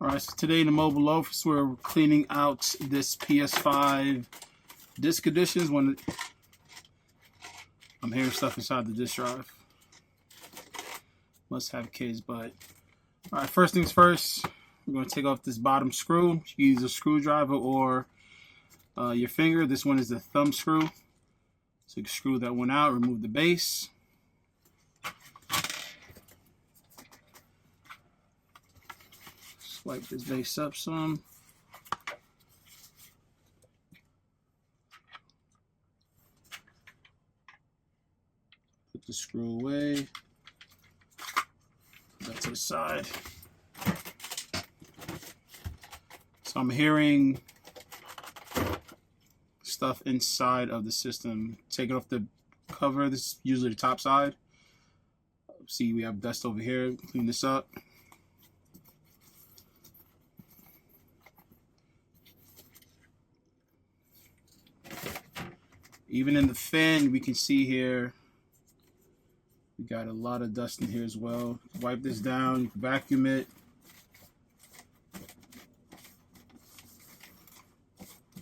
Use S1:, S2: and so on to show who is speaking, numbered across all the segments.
S1: Alright, so today in the mobile office we're cleaning out this PS5 disk editions. When I'm hearing stuff inside the disk drive. Must have kids, but alright, first things first, we're going to take off this bottom screw. You can use a screwdriver or your finger. This one is the thumb screw. So you can screw that one out, remove the base. Wipe this base up some. Put the screw away. Put that to the side. So I'm hearing stuff inside of the system. Take it off the cover. This is usually the top side. See, we have dust over here. Clean this up. Even in the fan, we can see here, we got a lot of dust in here as well. Wipe this down, vacuum it.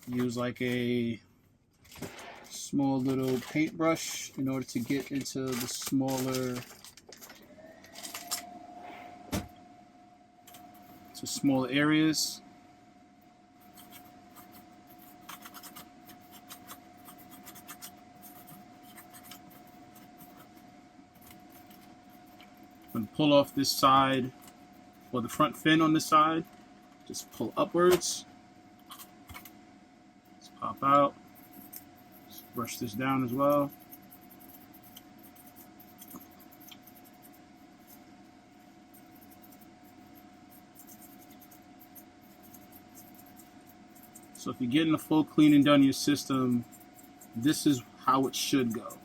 S1: Use like a small little paintbrush in order to get into the smaller, areas. I'm going to pull off this side, or the front fin on this side. Just pull upwards. Let's pop out. Let's brush this down as well. So if you're getting a full cleaning done in your system, this is how it should go.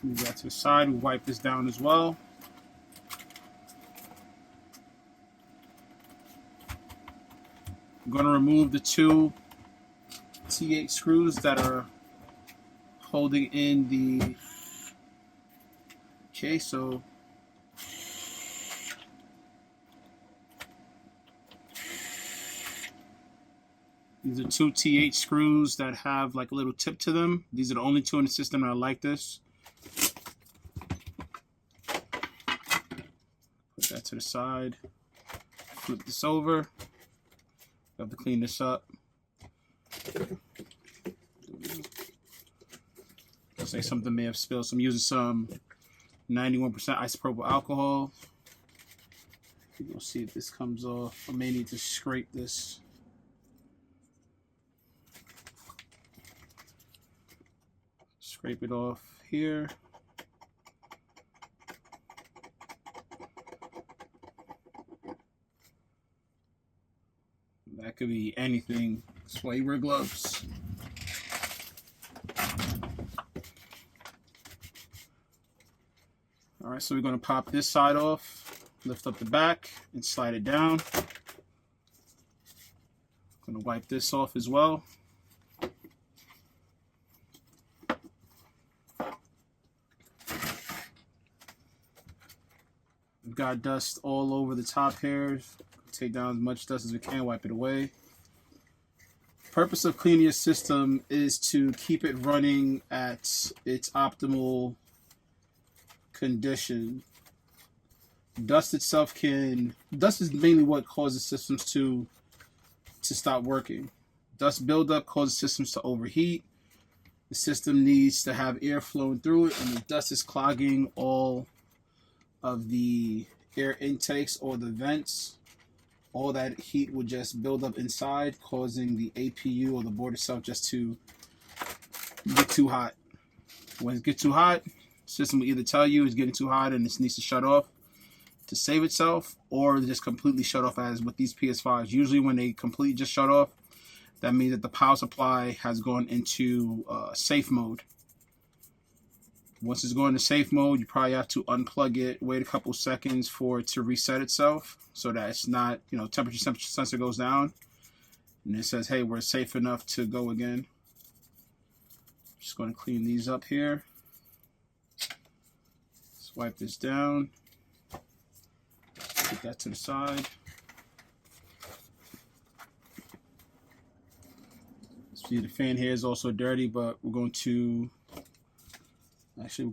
S1: Move that to the side. We wipe this down as well. I'm going to remove the two T8 screws that are holding in the case. So these are two T8 screws that have like a little tip to them. These are the only two in the system that are like this. Put that to the side. Flip this over. Have to clean this up. Looks like something may have spilled. So I'm using some 91% isopropyl alcohol. We'll see if this comes off. I may need to scrape this. Scrape it off here. That could be anything. That's why you wear gloves. Alright, so we're going to pop this side off, lift up the back, and slide it down. I'm going to wipe this off as well. We've got dust all over the top here. Take down as much dust as we can, wipe it away. The purpose of cleaning your system is to keep it running at its optimal condition. Dust is mainly what causes systems to stop working. Dust buildup causes systems to overheat. The system needs to have air flowing through it, and the dust is clogging all of the air intakes or the vents. All that heat would just build up inside, causing the APU or the board itself just to get too hot. When it gets too hot, the system will either tell you it's getting too hot and it needs to shut off to save itself, or just completely shut off, as with these PS5s. Usually when they completely just shut off, that means that the power supply has gone into safe mode. Once it's going to safe mode, you probably have to unplug it, wait a couple seconds for it to reset itself so that it's not, temperature sensor goes down. And it says, hey, we're safe enough to go again. Just going to clean these up here. Let's wipe this down. Put that to the side. See, the fan here is also dirty, but we're going to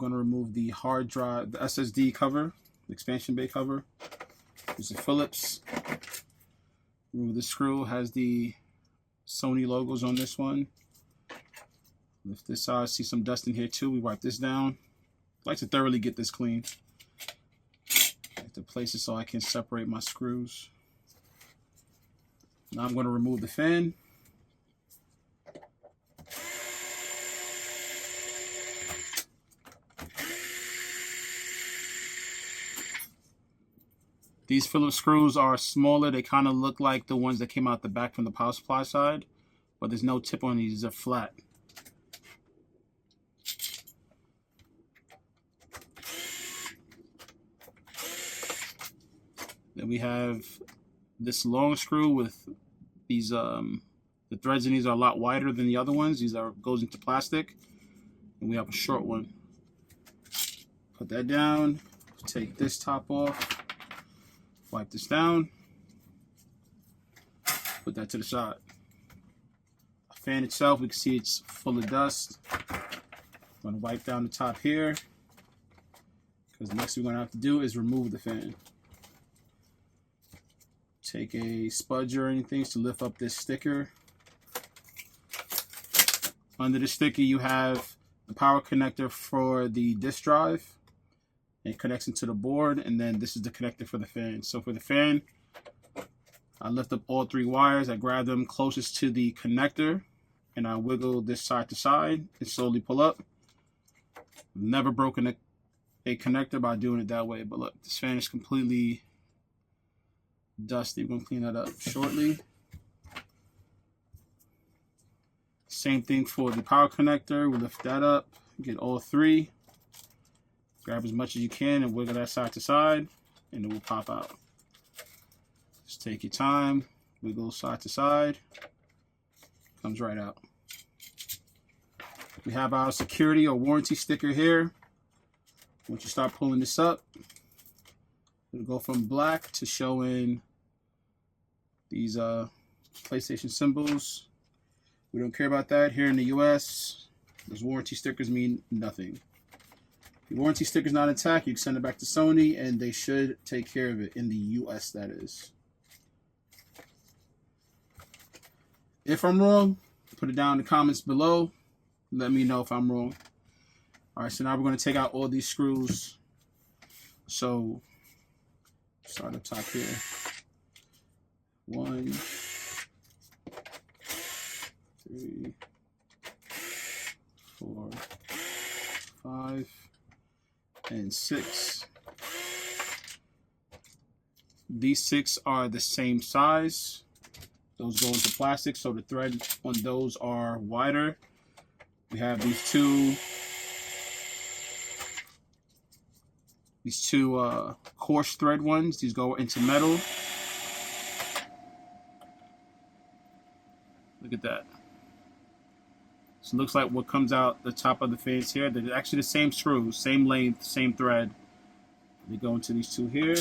S1: remove the hard drive, the SSD cover, the expansion bay cover. There's a Phillips. Remove the screw, has the Sony logos on this one. Lift this out, see some dust in here too. We wipe this down. I like to thoroughly get this clean. I have to place it so I can separate my screws. Now I'm going to remove the fan. These Phillips screws are smaller. They kind of look like the ones that came out the back from the power supply side, but there's no tip on these. They're flat. Then we have this long screw with these, the threads in these are a lot wider than the other ones. These goes into plastic. And we have a short one. Put that down. Take this top off. Wipe this down. Put that to the side. The fan itself, we can see it's full of dust. I'm going to wipe down the top here, because the next thing we're going to have to do is remove the fan. Take a spudge or anything to lift up this sticker. Under the sticker you have the power connector for the disk drive. It connects into the board, and then this is the connector for the fan. So for the fan, I lift up all three wires. I grab them closest to the connector, and I wiggle this side to side and slowly pull up. Never broken a connector by doing it that way, but look, this fan is completely dusty. We're going to clean that up shortly. Same thing for the power connector. We lift that up, get all three. Grab as much as you can and wiggle that side to side, and it will pop out. Just take your time, wiggle side to side, comes right out. We have our security or warranty sticker here. Once you start pulling this up, it'll go from black to showing these PlayStation symbols. We don't care about that here in the US. Those warranty stickers mean nothing. If your warranty sticker is not intact, you can send it back to Sony, and they should take care of it in the US, that is. If I'm wrong, put it down in the comments below. Let me know if I'm wrong. All right, so now we're going to take out all these screws. So, start up top here. 1, 3, 4, 5, and 6. These 6 are the same size. Those go into plastic, so the thread on those are wider. We have these two coarse thread ones. These go into metal. Look at that. So it looks like what comes out the top of the fans here. They're actually the same screws, same length, same thread. They go into these two here.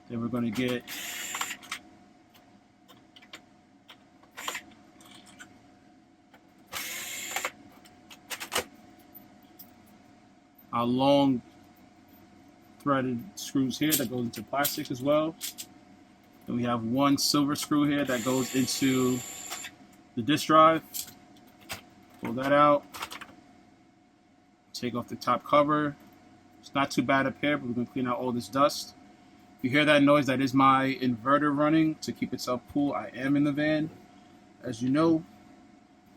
S1: Then we're going to get our long threaded screws here that goes into plastic as well. Then we have one silver screw here that goes into the disk drive. Pull that out. Take off the top cover. It's not too bad up here, but we're going to clean out all this dust. If you hear that noise, that is my inverter running to keep itself cool. I am in the van, as you know.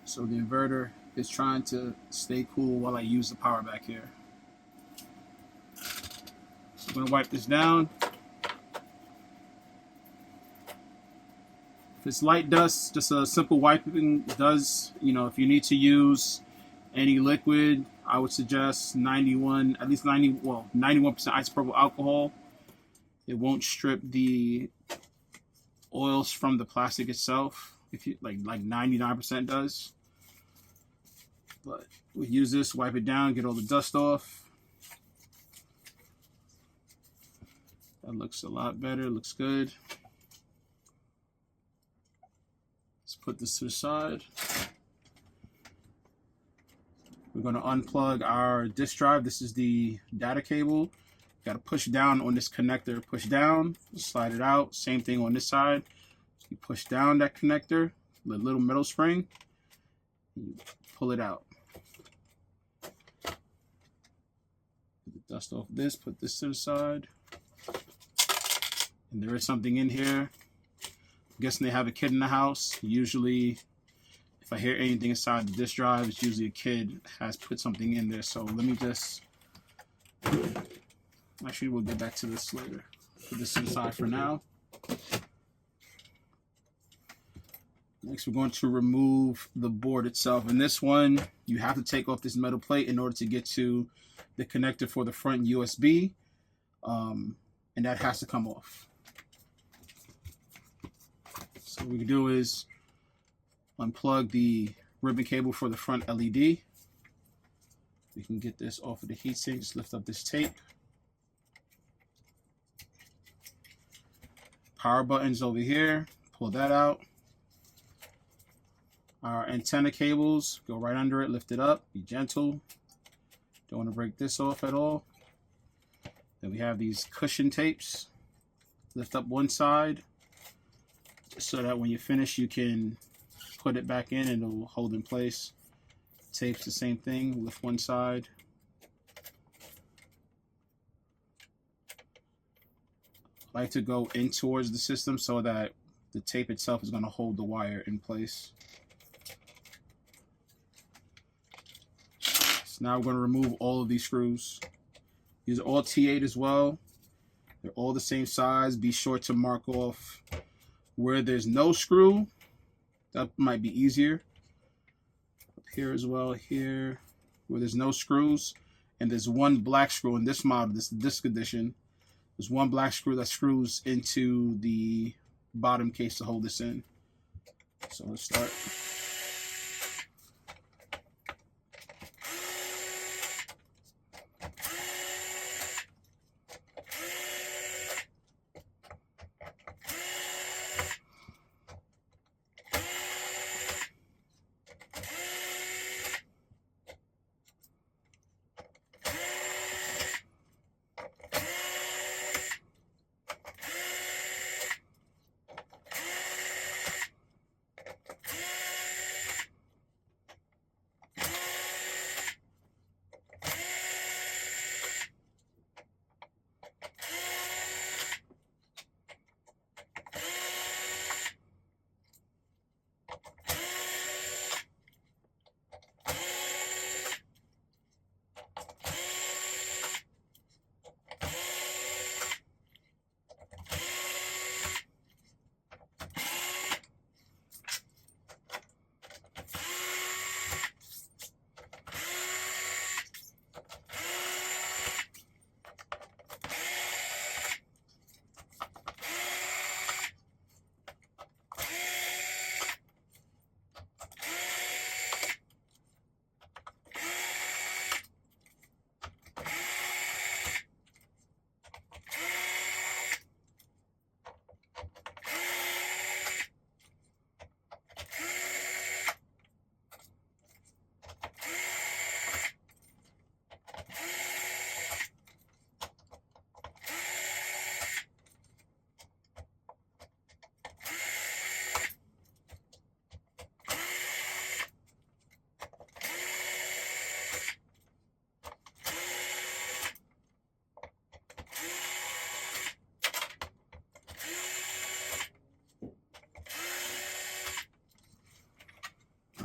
S1: So the inverter is trying to stay cool while I use the power back here. So I'm going to wipe this down. If it's light dust, just a simple wiping does, if you need to use any liquid, I would suggest 91% isopropyl alcohol. It won't strip the oils from the plastic itself, if you like 99% does. But we use this, wipe it down, get all the dust off. That looks a lot better. Looks good. Let's put this to the side. We're going to unplug our disk drive. This is the data cable. Got to push down on this connector. Push down, slide it out. Same thing on this side. You push down that connector, the little metal spring, you pull it out. Get the dust off this, put this to the side. And there is something in here. I'm guessing they have a kid in the house. Usually, if I hear anything inside the disk drive, it's usually a kid has put something in there. So let me just, actually we'll get back to this later. Put this to the side for now. Next, we're going to remove the board itself. And this one, you have to take off this metal plate in order to get to the connector for the front USB. And that has to come off. So what we can do is unplug the ribbon cable for the front LED. We can get this off of the heatsink. Just lift up this tape. Power buttons over here. Pull that out. Our antenna cables, go right under it, lift it up, be gentle. Don't want to break this off at all. Then we have these cushion tapes. Lift up one side so that when you finish, you can put it back in and it'll hold in place. Tapes, the same thing, lift one side. I like to go in towards the system so that the tape itself is going to hold the wire in place. Now we're going to remove all of these screws. These are all T8 as well. They're all the same size. Be sure to mark off where there's no screw. That might be easier. Up here as well, here, where there's no screws. And there's one black screw in this model, this disc edition. There's one black screw that screws into the bottom case to hold this in. So let's start.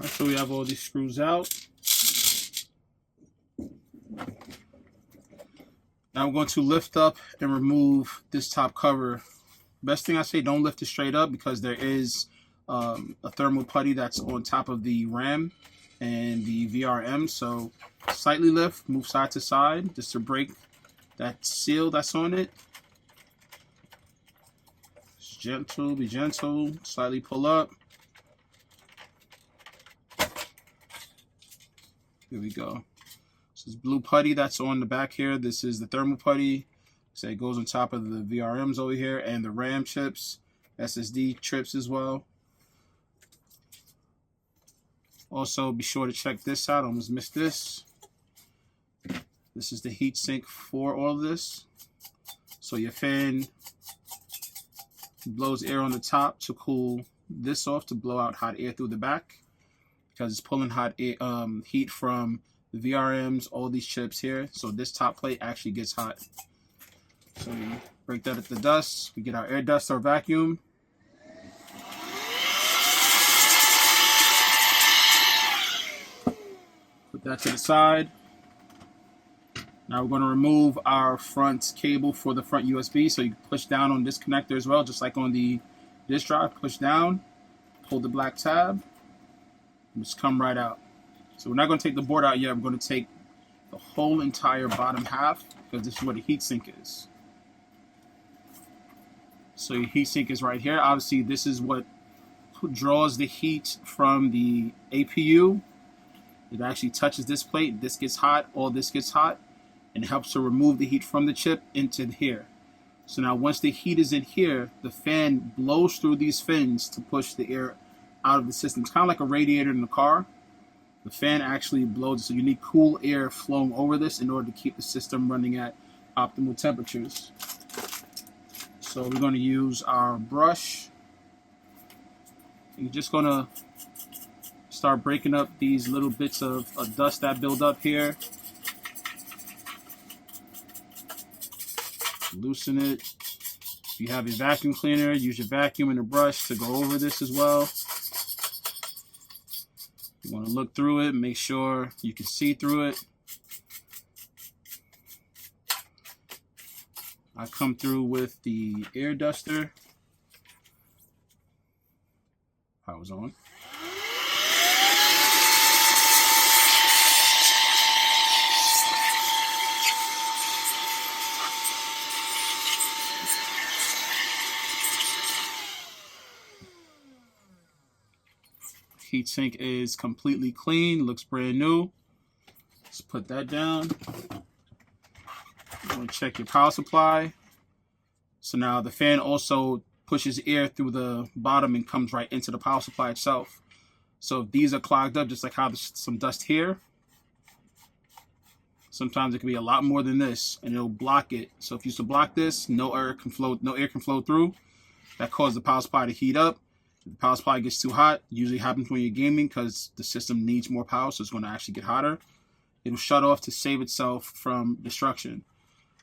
S1: So we have all these screws out. Now I'm going to lift up and remove this top cover. Best thing I say, don't lift it straight up because there is a thermal putty that's on top of the RAM and the VRM. So slightly lift, move side to side just to break that seal that's on it. Just gentle, be gentle, slightly pull up. Here we go. This is blue putty that's on the back here. This is the thermal putty. So it goes on top of the VRMs over here and the RAM chips, SSD chips as well. Also, be sure to check this out. I almost missed this. This is the heat sink for all of this. So your fan blows air on the top to cool this off, to blow out hot air through the back, because it's pulling hot air, heat from the VRMs, all these chips here. So this top plate actually gets hot. So we break that at the dust. We get our air dust or vacuum. Put that to the side. Now we're going to remove our front cable for the front USB. So you can push down on this connector as well, just like on the disk drive. Push down, hold the black tab, and just come right out. So we're not going to take the board out yet. We're going to take the whole entire bottom half, because this is where the heatsink is. So your heatsink is right here. Obviously, this is what draws the heat from the APU. It actually touches this plate. This gets hot. All this gets hot. And it helps to remove the heat from the chip into here. So now once the heat is in here, the fan blows through these fins to push the air out of the system. It's kind of like a radiator in the car. The fan actually blows, so you need cool air flowing over this in order to keep the system running at optimal temperatures. So we're going to use our brush. You're just going to start breaking up these little bits of dust that build up here. Loosen it. If you have a vacuum cleaner, use your vacuum and a brush to go over this as well. You want to look through it, make sure you can see through it. I come through with the air duster. Power's on. Heatsink is completely clean, looks brand new. Let's put that down. You want to check your power supply. So now the fan also pushes air through the bottom and comes right into the power supply itself. So if these are clogged up, just like how there's some dust here, sometimes it can be a lot more than this, and it'll block it. So if you used to block this, no air can flow through. That causes the power supply to heat up. If the power supply gets too hot, usually happens when you're gaming because the system needs more power, so it's going to actually get hotter. It'll shut off to save itself from destruction.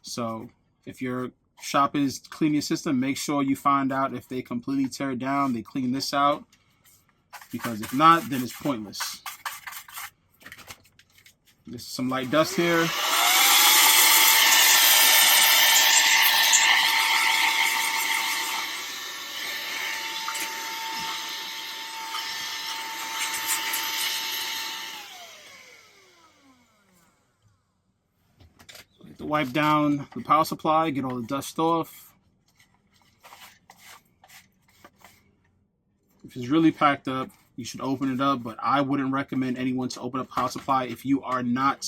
S1: So if your shop is cleaning your system, make sure you find out if they completely tear it down, they clean this out, because if not, then it's pointless. There's some light dust here. To wipe down the power supply, get all the dust off. If it's really packed up, you should open it up, but I wouldn't recommend anyone to open up power supply if you are not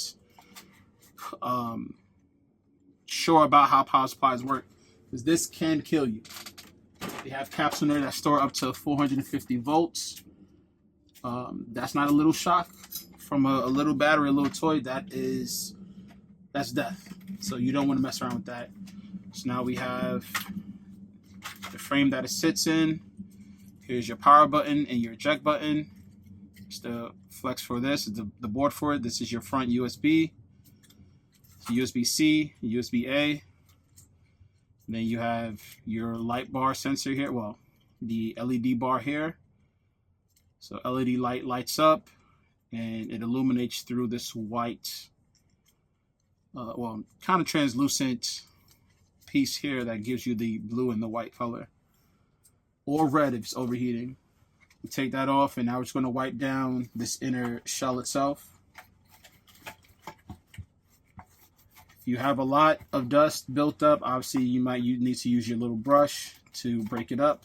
S1: sure about how power supplies work, because this can kill you. They have caps in there that store up to 450 volts. That's not a little shock from a little battery, a little toy. That's death. So you don't want to mess around with that. So now we have the frame that it sits in. Here's your power button and your eject button. It's the flex for this. It's the board for it. This is your front USB. USB-C, USB-A. Then you have your light bar sensor here. Well, the LED bar here. So LED light lights up and it illuminates through this white, kind of translucent piece here that gives you the blue and the white color. Or red if it's overheating. We take that off, and now we're just going to wipe down this inner shell itself. If you have a lot of dust built up, obviously you need to use your little brush to break it up.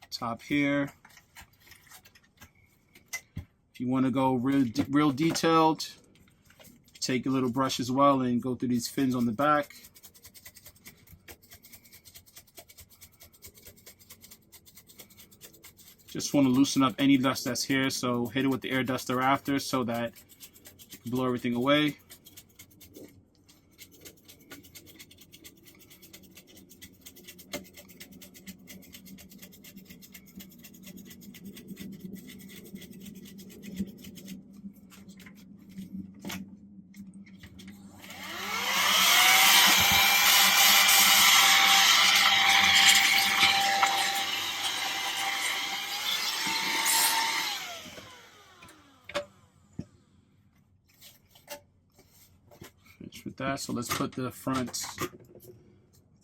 S1: Top here. If you want to go real detailed, take a little brush as well and go through these fins on the back. Just want to loosen up any dust that's here, so hit it with the air duster after so that you can blow everything away. With that, so let's put the front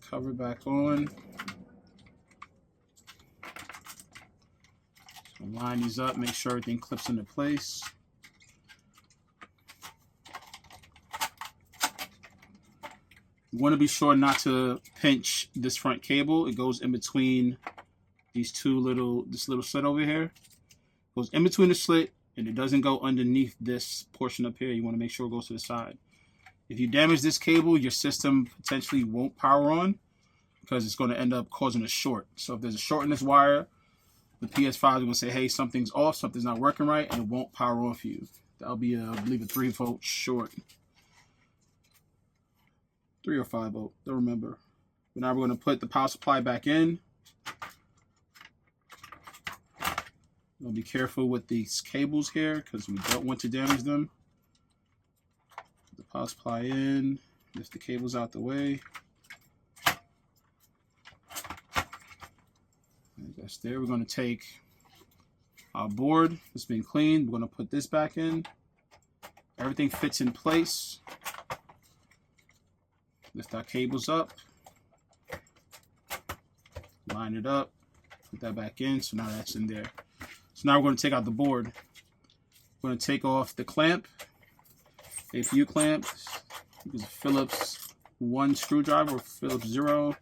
S1: cover back on. So line these up, make sure everything clips into place. You want to be sure not to pinch this front cable. It goes in between these this little slit over here. It goes in between the slit, and it doesn't go underneath this portion up here. You want to make sure it goes to the side. If you damage this cable, your system potentially won't power on because it's going to end up causing a short. So if there's a short in this wire, the PS5 is going to say, hey, something's off, something's not working right, and it won't power on for you. That'll be, I believe, a 3-volt short. 3 or 5 volt, don't remember. But now we're going to put the power supply back in. We'll be careful with these cables here because we don't want to damage them. The power supply in, lift the cables out the way. And that's there. We're going to take our board that's been cleaned. We're going to put this back in. Everything fits in place. Lift our cables up. Line it up. Put that back in. So now that's in there. So now we're going to take out the board. We're going to take off the clamp. APU clamp, use a Phillips 1 screwdriver or Phillips 0.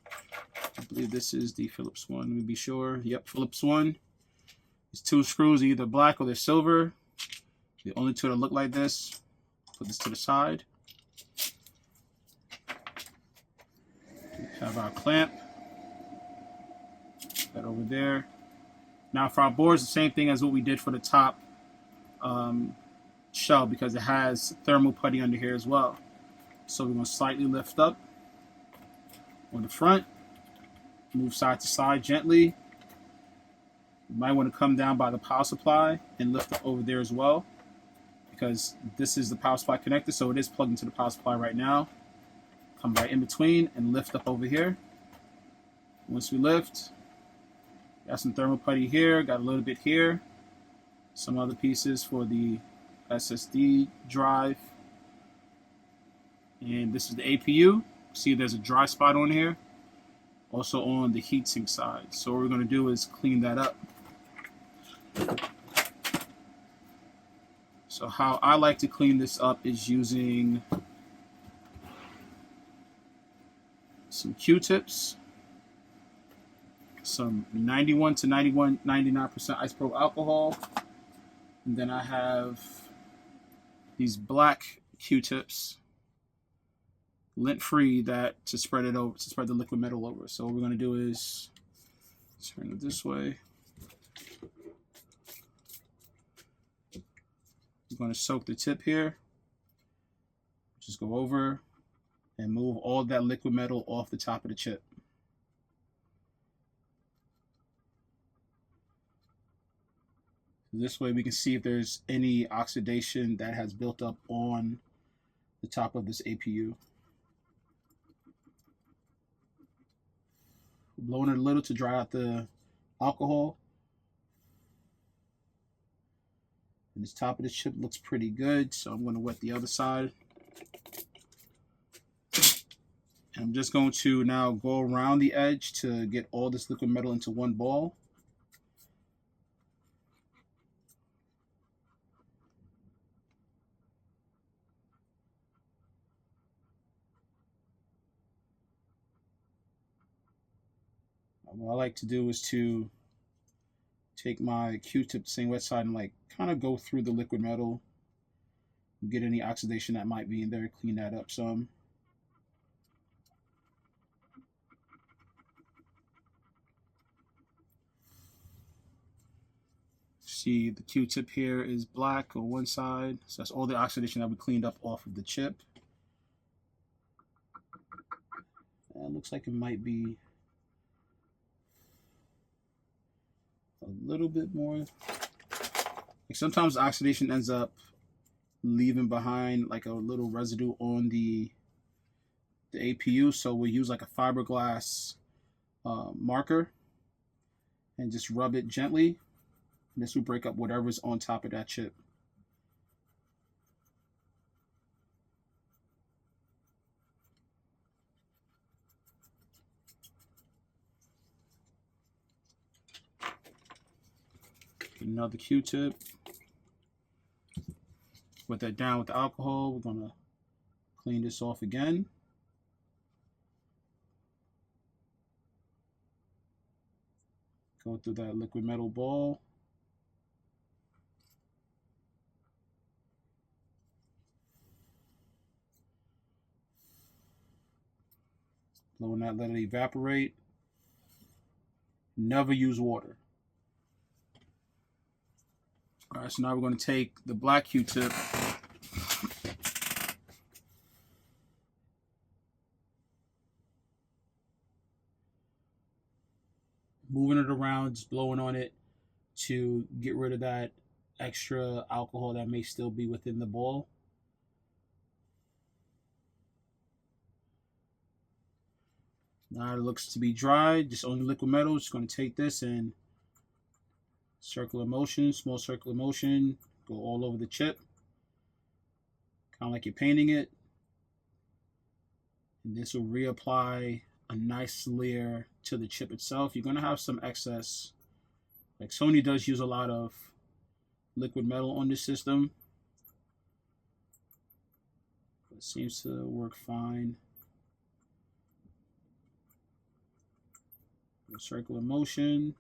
S1: I believe this is the Phillips 1. Let me be sure. Yep, Phillips 1. These 2 screws are either black or they're silver. The only 2 that look like this. Put this to the side. We have our clamp. That over there. Now for our boards, the same thing as what we did for the top shell because it has thermal putty under here as well. So we're going to slightly lift up on the front, move side to side gently. You might want to come down by the power supply and lift up over there as well because this is the power supply connector, so it is plugged into the power supply right now. Come right in between and lift up over here. Once we lift, got some thermal putty here, got a little bit here, some other pieces for the SSD drive, and this is the APU. See, there's a dry spot on here, also on the heatsink side. So what we're going to do is clean that up. So how I like to clean this up is using some Q-tips, some 91 to 99% isopropyl alcohol, and then I have these black Q-tips, lint-free, that to spread it over, to spread the liquid metal over. So what we're going to do is turn it this way. We're going to soak the tip here. Just go over and move all that liquid metal off the top of the chip. This way we can see if there's any oxidation that has built up on the top of this APU. Blowing it a little to dry out the alcohol. And this top of the chip looks pretty good, so I'm going to wet the other side. And I'm just going to now go around the edge to get all this liquid metal into one ball. What I like to do is to take my Q-tip, the same wet side, and like kind of go through the liquid metal, Get any oxidation that might be in there, clean that up some. See, the Q-tip here is black on one side, so that's all the oxidation that we cleaned up off of the chip. And it looks like it might be a little bit more. Like sometimes oxidation ends up leaving behind like a little residue on the APU, so we'll use like a fiberglass marker and just rub it gently. And this will break up whatever's on top of that chip. Another Q-tip. Put that down with the alcohol. We're gonna clean this off again. Go through that liquid metal ball. Blowing that, let it evaporate. Never use water. All right, so now we're going to take the black Q-tip, moving it around, just blowing on it to get rid of that extra alcohol that may still be within the ball. Now it looks to be dry, just only liquid metal. Just going to take this and circular motion, small circular motion, go all over the chip, kind of like you're painting it. And this will reapply a nice layer to the chip itself. You're going to have some excess. Like Sony does use a lot of liquid metal on this system. It seems to work fine. Circular motion.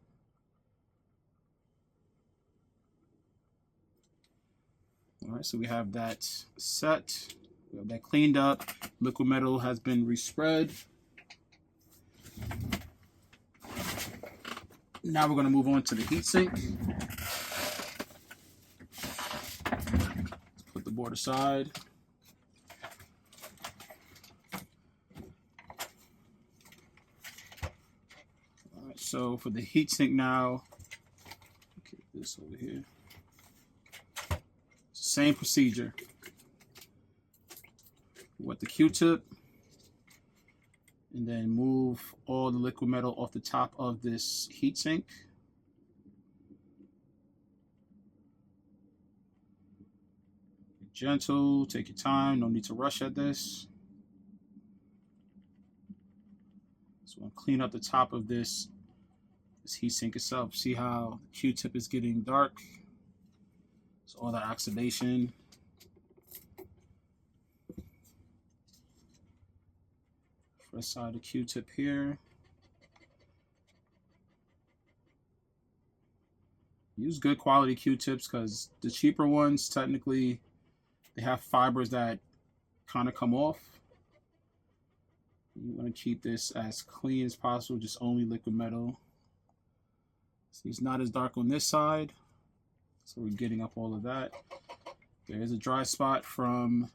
S1: All right, so we have that set. We have that cleaned up. Liquid metal has been respread. Now we're going to move on to the heatsink. Put the board aside. All right, so for the heatsink now, get this over here. Same procedure with the Q-tip, and then move all the liquid metal off the top of this heatsink. Gentle, take your time, no need to rush at this. So I'll clean up the top of this heatsink itself. See how the Q-tip is getting dark? So all that oxidation. First side of the Q-tip here. Use good quality Q-tips because the cheaper ones, technically, they have fibers that kind of come off. You want to keep this as clean as possible, just only liquid metal. See, it's not as dark on this side. So we're getting up all of that. There is a dry spot from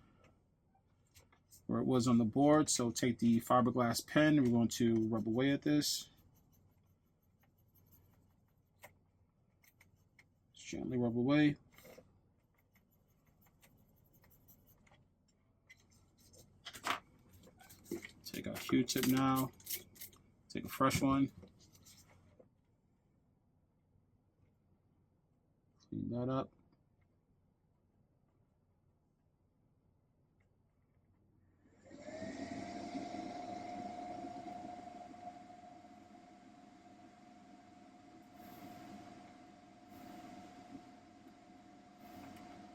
S1: where it was on the board. So take the fiberglass pen. We're going to rub away at this. Just gently rub away. Take our Q-tip now. Take a fresh one. Clean that up.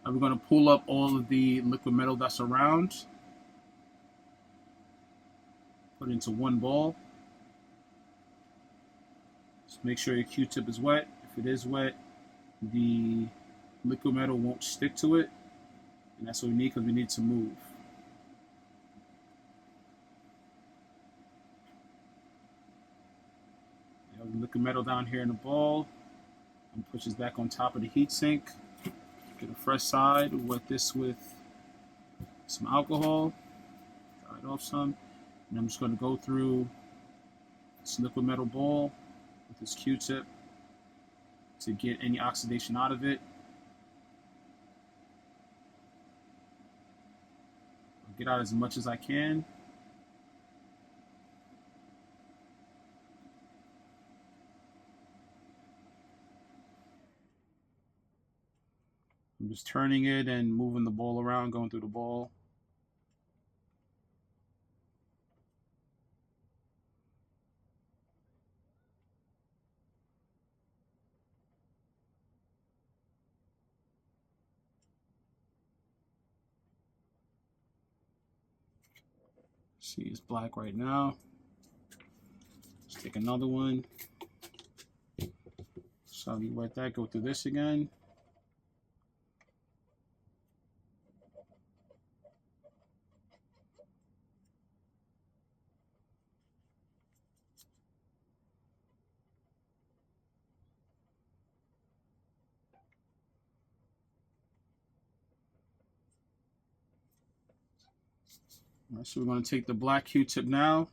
S1: Now we're going to pull up all of the liquid metal that's around. Put it into one ball. Just make sure your Q-tip is wet. If it is wet, the liquid metal won't stick to it. And that's what we need because we need to move. Liquid metal down here in the ball, and pushes back on top of the heatsink. Get a fresh side, wet this with some alcohol, dry it off some, and I'm just going to go through this liquid metal ball with this Q-tip to get any oxidation out of it. I'll get out as much as I can. I'm just turning it and moving the ball around, going through the ball. See, it's black right now. Let's take another one. So you wet that, go through this again. All right, so we're going to take the black Q-tip now.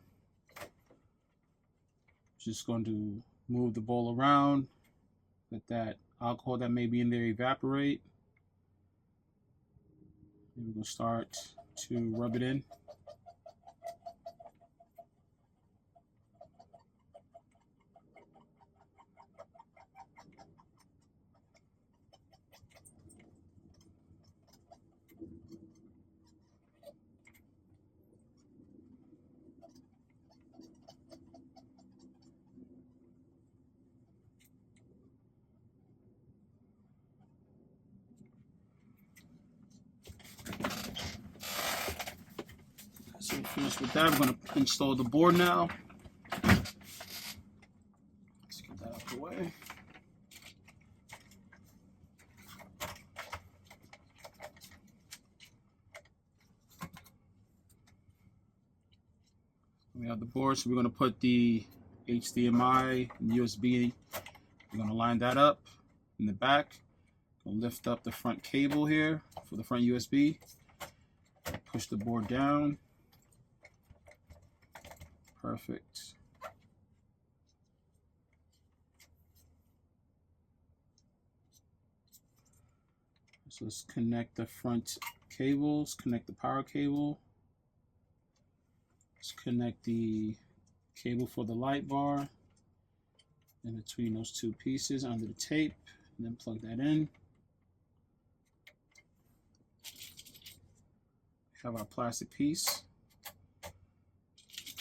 S1: Just going to move the ball around, let that alcohol that may be in there evaporate. And we're going to start to rub it in. So we're finished with that. We're going to install the board now. Let's get that out of the way. We have the board, so we're going to put the HDMI and USB. We're going to line that up in the back. We'll lift up the front cable here for the front USB. Push the board down. Perfect. So let's connect the front cables, connect the power cable. Let's connect the cable for the light bar in between those two pieces under the tape, and then plug that in. We have our plastic piece,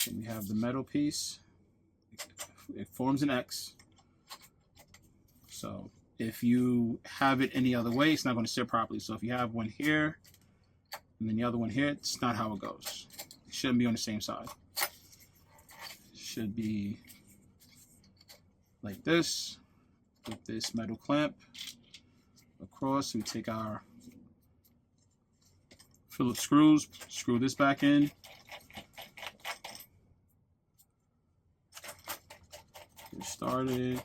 S1: and we have the metal piece. It forms an X. So if you have it any other way, it's not going to sit properly. So if you have one here and then the other one here, it's not how it goes. It shouldn't be on the same side. It should be like this with this metal clamp across. We take our Phillips screws, screw this back in. Get started,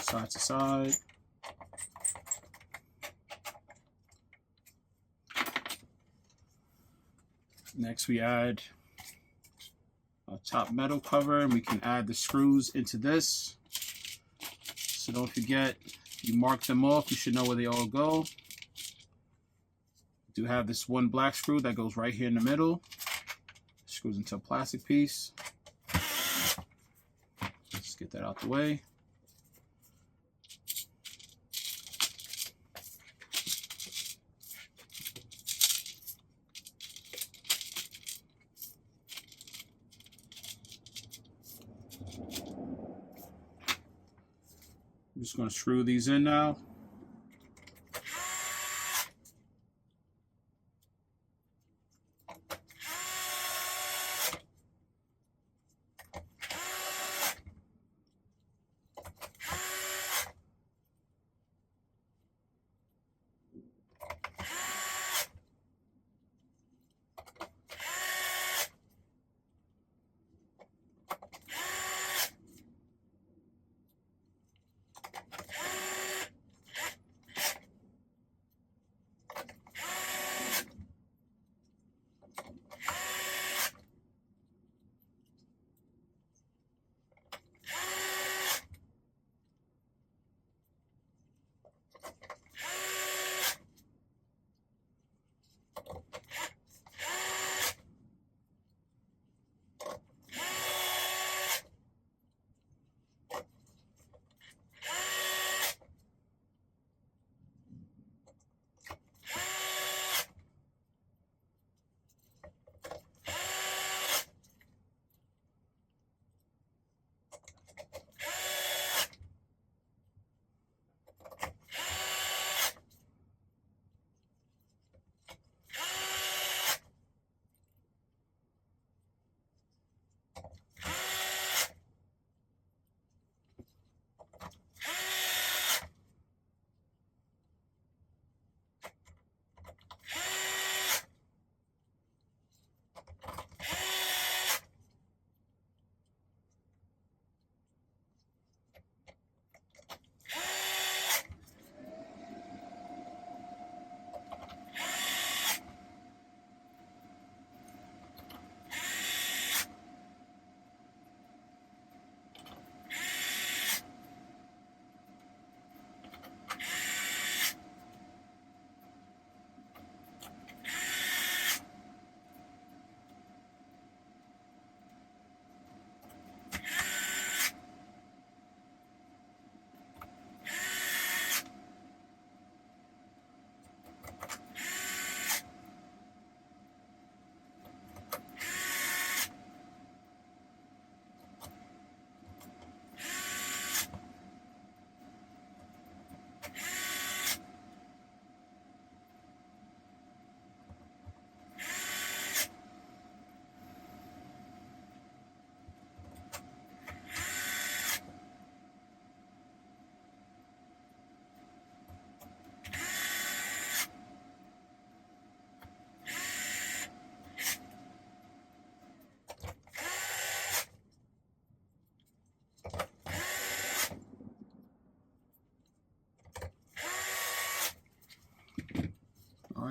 S1: side to side. Next we add a top metal cover, and we can add the screws into this. So don't forget, you mark them off, you should know where they all go. Do have this one black screw that goes right here in the middle. Screws into a plastic piece. Let's get that out the way. I'm just going to screw these in now.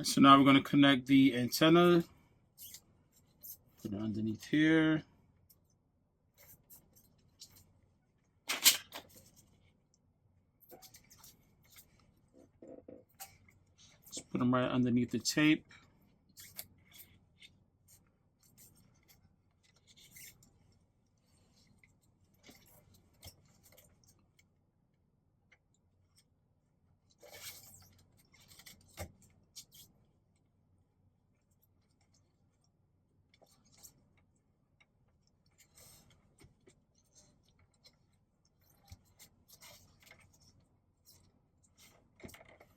S1: Alright, so now we're going to connect the antenna. Put it underneath here. Let's put them right underneath the tape.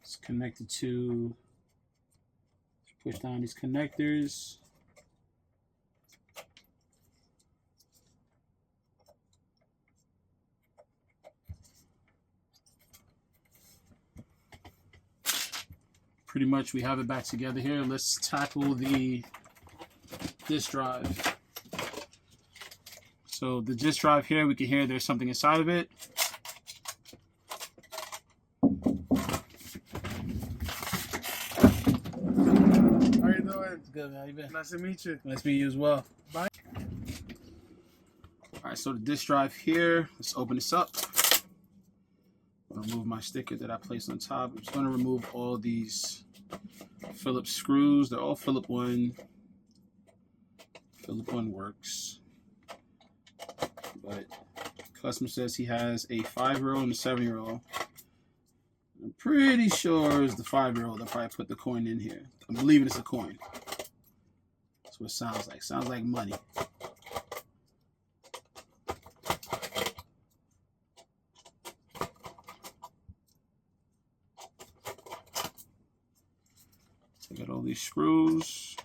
S1: It's connected to, push down these connectors. Pretty much we have it back together here. Let's tackle the disk drive. So the disk drive here, we can hear there's something inside of it.
S2: How you doing?
S1: It's good, man. How you been?
S2: Nice to meet you.
S1: Nice to meet you as well.
S2: Bye.
S1: Alright, so the disk drive here, let's open this up. I'm gonna remove my sticker that I placed on top. I'm just gonna remove all these Phillips screws. They're all Phillips 1. Phillips 1 works. But customer says he has a 5-year-old and a 7-year-old. I'm pretty sure it's the 5-year-old that probably put the coin in here. I'm believing it's a coin. That's what it sounds like. Sounds like money. Take out all these screws.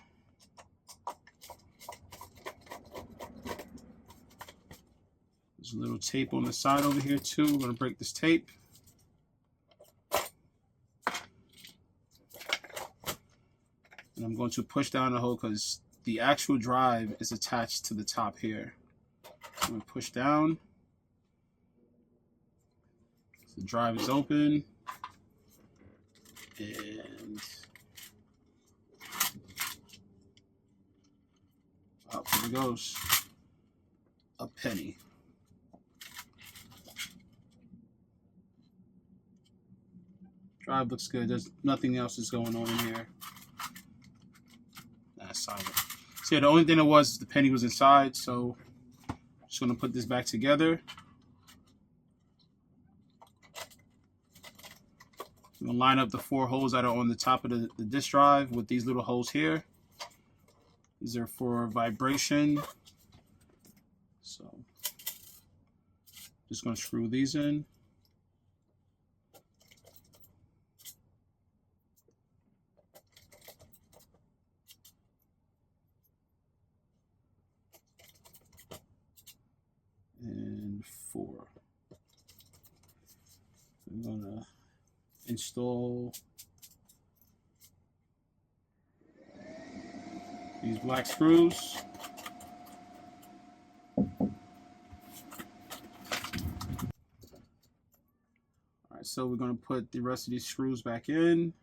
S1: There's a little tape on the side over here too. We're gonna break this tape. And I'm going to push down the hole because the actual drive is attached to the top here. I'm going to push down. The drive is open. And up there it goes. A penny. Drive looks good. There's nothing else is going on in here. Solid. So yeah, the only thing that was the penny was inside, so I'm just gonna put this back together. I'm gonna line up the 4 holes that are on the top of the disk drive with these little holes here. These are for vibration. So just gonna screw these in. And 4. I'm gonna install these black screws. Alright, so we're gonna put the rest of these screws back in.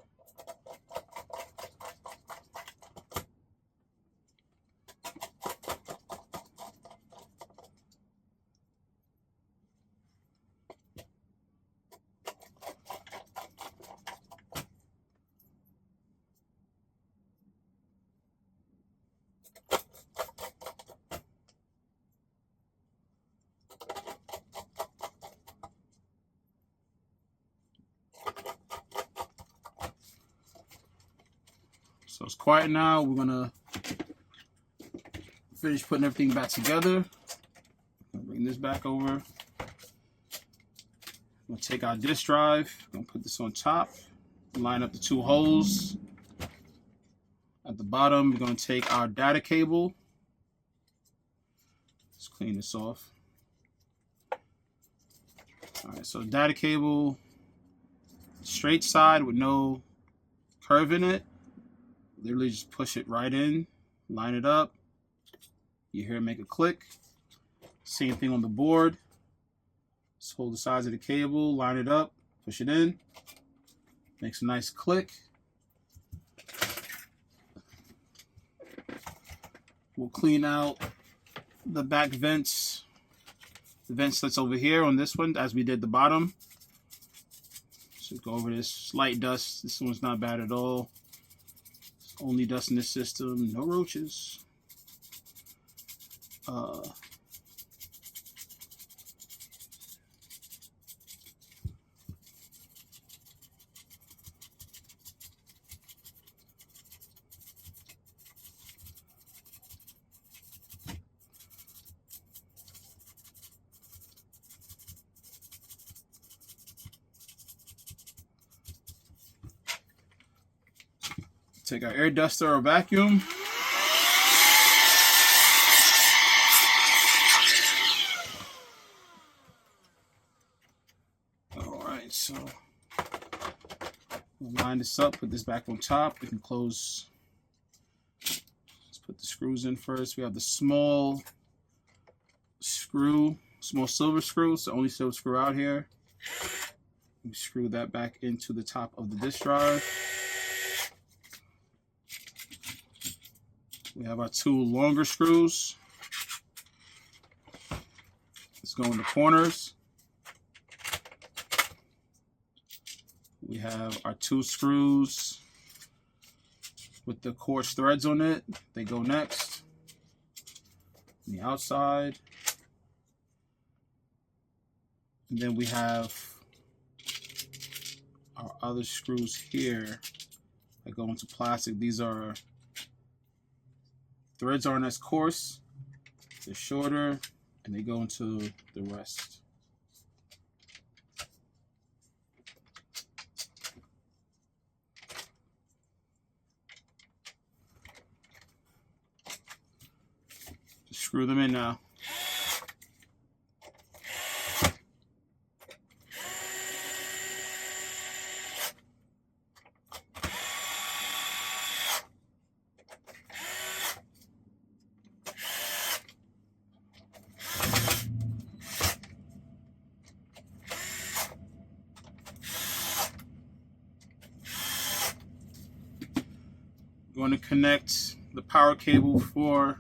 S1: So it's quiet now. We're gonna finish putting everything back together. Bring this back over. We'll take our disk drive. I'm gonna put this on top. Line up the 2 holes. At the bottom, we're gonna take our data cable. Let's clean this off. All right, so data cable, straight side with no curve in it. Literally just push it right in, line it up. You hear it make a click. Same thing on the board. Just hold the sides of the cable, line it up, push it in. Makes a nice click. We'll clean out the back vents, the vent slits over here on this one, as we did the bottom. So go over this light dust. This one's not bad at all. It's only dust in the system, no roaches. Take our air duster or vacuum. All right, so we'll line this up, put this back on top. We can close. Let's put the screws in first. We have the small screw, small silver screw. It's the only silver screw out here. We screw that back into the top of the disk drive. We have our two longer screws. Let's go in the corners. We have our two screws with the coarse threads on it. They go next. On the outside. And then we have our other screws here that go into plastic. These are threads aren't as coarse, they're shorter, and they go into the rest. Just screw them in now. Going to connect the power cable for.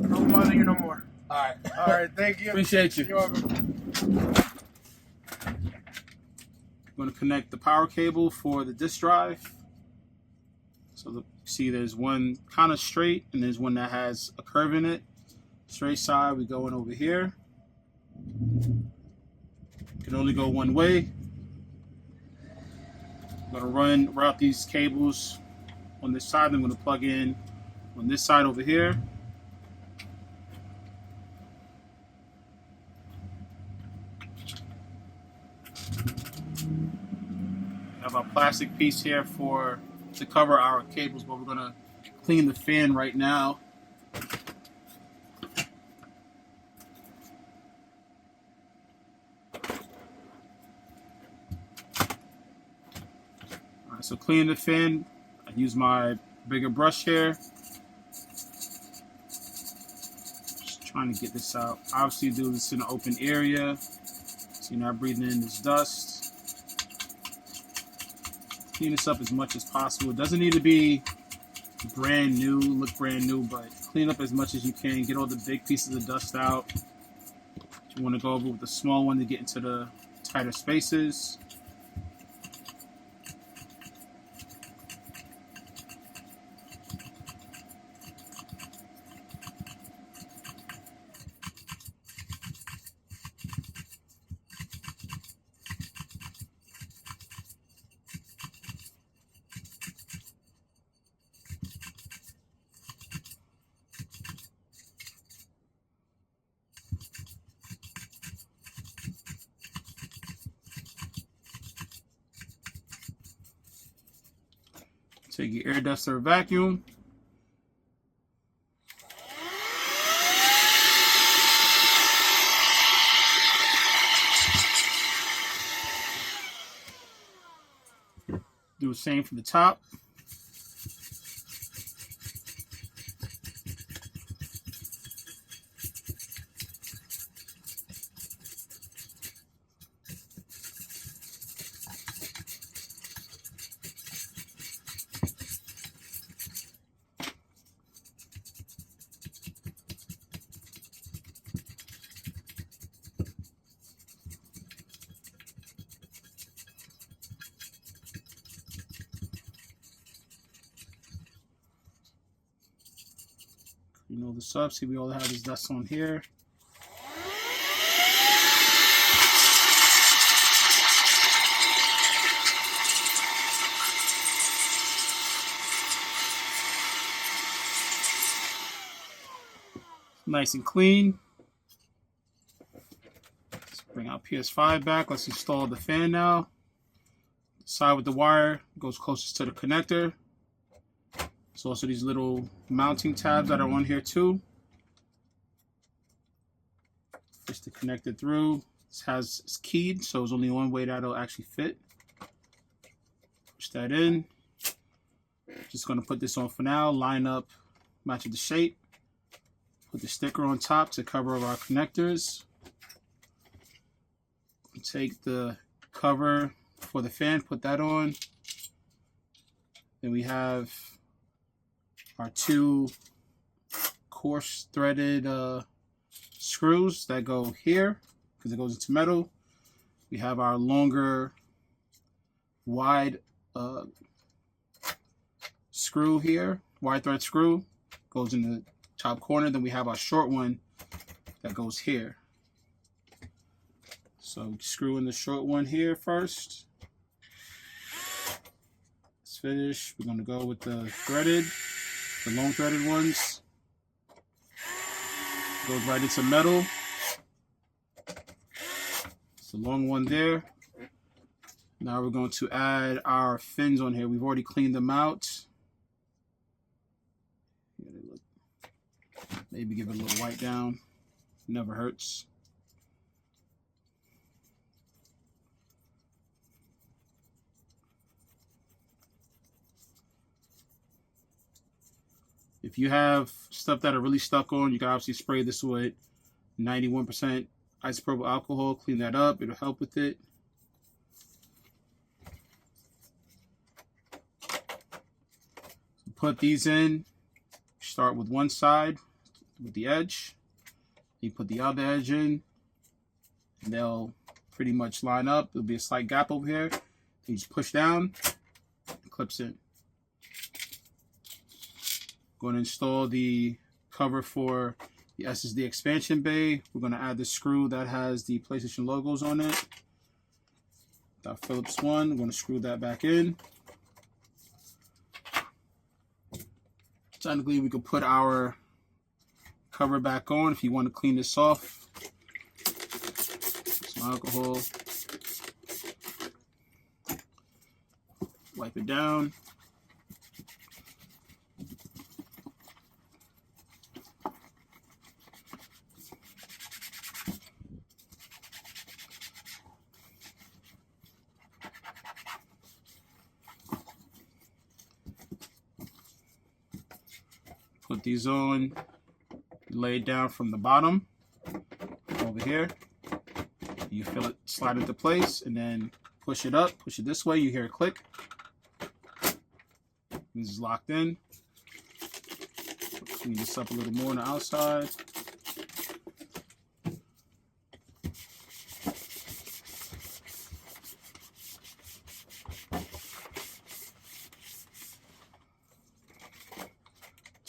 S2: Don't bother you no more.
S1: All right.
S2: All right, thank you.
S1: Appreciate you.
S2: You're welcome.
S1: Going to connect the power cable for the disk drive. So see, there's one kind of straight, and there's one that has a curve in it. Straight side, we go in over here. Can only go one way. I'm going to route these cables on this side. I'm going to plug in on this side over here. We have our plastic piece here to cover our cables, but we're going to clean the fan right now. So clean the fan, I use my bigger brush here. Just trying to get this out. Obviously do this in an open area, so you're not breathing in this dust. Clean this up as much as possible. It doesn't need to be brand new, look brand new, but clean up as much as you can. Get all the big pieces of dust out. You want to go over with the small one to get into the tighter spaces. Take your air duster or vacuum. Do the same for the top. Clean all this up. See, we all have this dust on here. Nice and clean. Let's bring our PS5 back. Let's install the fan now. The side with the wire goes closest to the connector. There's also these little mounting tabs that are on here too. Just to connect it through. It's keyed, so there's only one way that'll actually fit. Push that in. Just gonna put this on for now. Line up, match with the shape. Put the sticker on top to cover our connectors. Take the cover for the fan, put that on. Then we have our two coarse threaded screws that go here because it goes into metal. We have our longer, wide screw here, wide thread screw, goes in the top corner. Then we have our short one that goes here. So screw in the short one here first. Let's finish. We're going to go with the long threaded ones. Goes right into metal. It's the long one there. Now we're going to add our fins on here. We've already cleaned them out. Maybe give it a little wipe down. Never hurts. If you have stuff that are really stuck on, you can obviously spray this with 91% isopropyl alcohol. Clean that up. It'll help with it. Put these in. Start with one side with the edge. You put the other edge in, and they'll pretty much line up. There'll be a slight gap over here. You just push down, it clips in. Going to install the cover for the SSD expansion bay. We're going to add the screw that has the PlayStation logos on it. That Phillips one. We're going to screw that back in. Technically, we could put our cover back on if you want to clean this off. Some alcohol. Wipe it down. Put these on, lay it down from the bottom over here. You feel it slide into place and then push it up, push it this way. You hear a click. This is locked in. Clean this up a little more on the outside.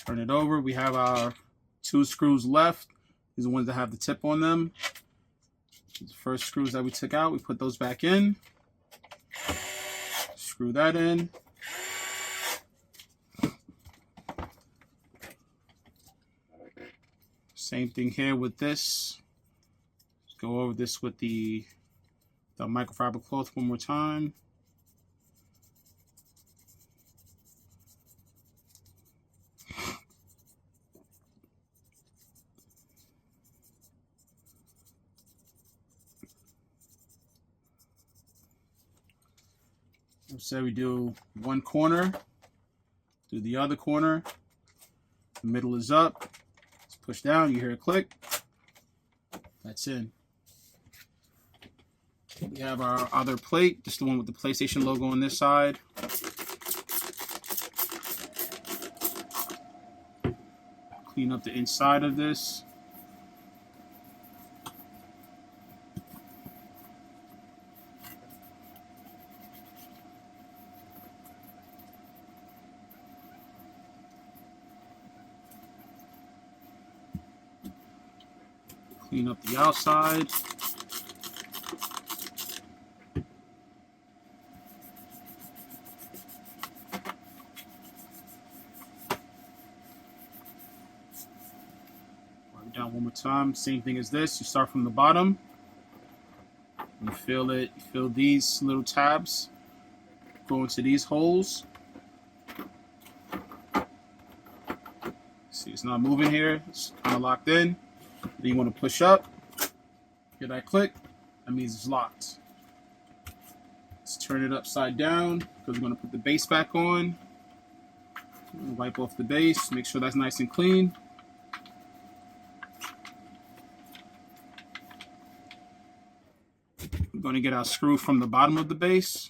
S1: Turn it over. We have our two screws left. These are the ones that have the tip on them. The first screws that we took out, we put those back in. Screw that in. Same thing here with this. Let's go over this with the microfiber cloth one more time. Say we do one corner, do the other corner. The middle is up. Let's push down. You hear a click. That's in. We have our other plate. This is the one with the PlayStation logo on this side. Clean up the inside of this. Clean up the outside. Wipe it down one more time. Same thing as this. You start from the bottom. You fill it. You fill these little tabs. Go into these holes. See, it's not moving here. It's kind of locked in. Then you want to push up. Hear that click? That means it's locked. Let's turn it upside down because we're going to put the base back on. Wipe off the base. Make sure that's nice and clean. We're going to get our screw from the bottom of the base.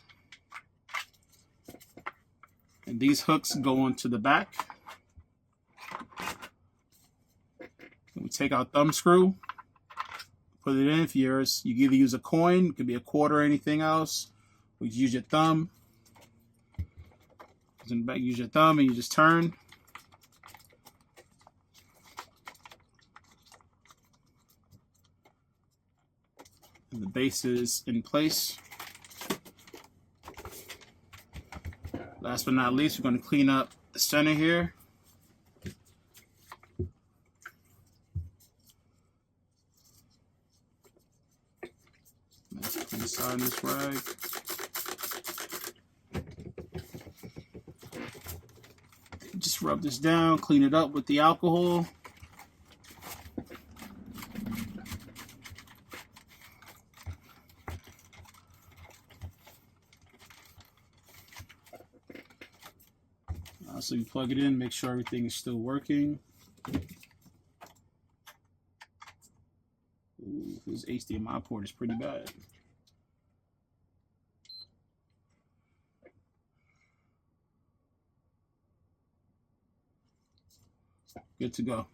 S1: And these hooks go onto the back. And we take our thumb screw, put it in. If yours, you either use a coin, it could be a quarter or anything else. We use your thumb. Use your thumb and you just turn. And the base is in place. Last but not least, we're going to clean up the center here. Nice clean side in this rag. Just rub this down, clean it up with the alcohol. So you plug it in, make sure everything is still working. Ooh, this HDMI port is pretty bad. Good to go.